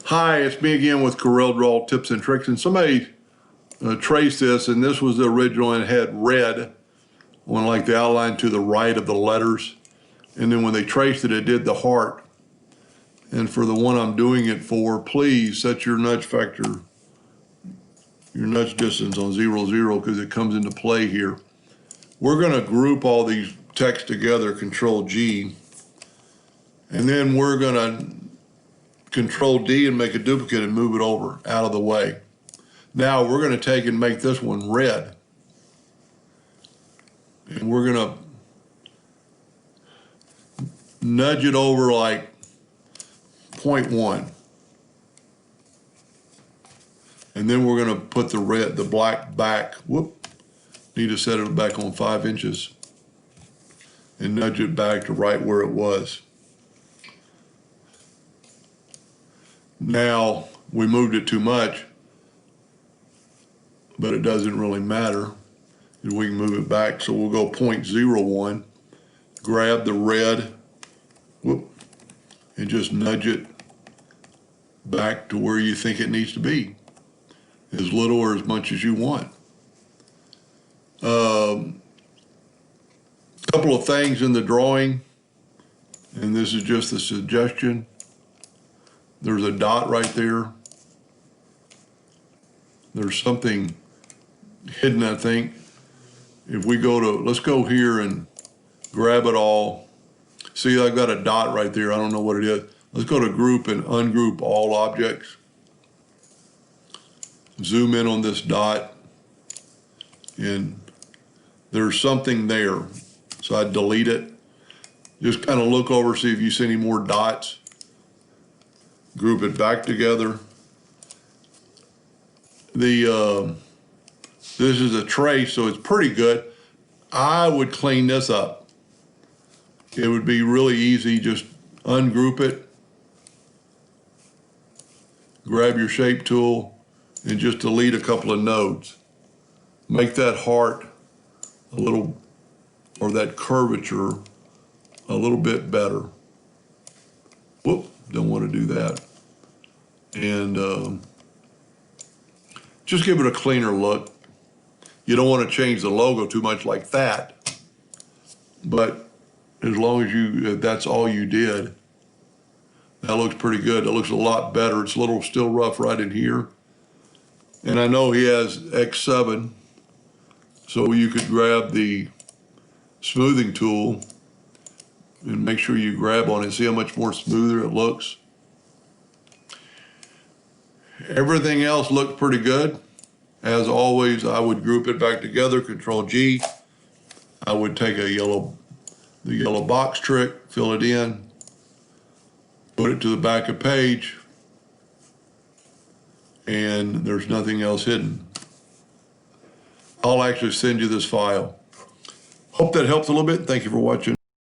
Hi, it's me again with Corel Draw Tips and Tricks, and somebody traced this, and this was the original, and it had red on like the outline to the right of the letters, and then when they traced it, it did the heart. And for the one I'm doing it for, please set your nudge factor, your nudge distance on 0, 0, because it comes into play here. We're going to group all these texts together, Control G, and then we're going to Control D and make a duplicate and move it over out of the way. Now we're going to take and make this one red. And we're going to nudge it over like 0.1. And then we're going to put the black back. Whoop. Need to set it back on 5 inches. And nudge it back to right where it was. Now, we moved it too much, but it doesn't really matter. We can move it back, so we'll go 0.01, grab the red, whoop, and just nudge it back to where you think it needs to be, as little or as much as you want. A couple of things in the drawing, and this is just a suggestion. There's a dot right there. There's something hidden, I think. If we go to, let's go here and grab it all. See, I've got a dot right there. I don't know what it is. Let's go to group and ungroup all objects. Zoom in on this dot. And there's something there. So I delete it. Just kind of look over, see if you see any more dots. Group it back together. This is a trace, so it's pretty good. I would clean this up. It would be really easy. Just ungroup it, grab your shape tool, and just delete a couple of nodes. Make that heart a little, or that curvature a little bit better. Whoop, don't want to do that. And just give it a cleaner look. You don't want to change the logo too much like that, but as long as that's all you did, that looks pretty good. It looks a lot better. It's a little still rough right in here. And I know he has X7, so you could grab the smoothing tool and make sure you grab on it. See how much more smoother it looks? Everything else looked pretty good. As always, I would group it back together, Control G. I would take the yellow box trick, fill it in, put it to the back of page, and there's nothing else hidden. I'll actually send you this file. Hope that helps a little bit. Thank you for watching.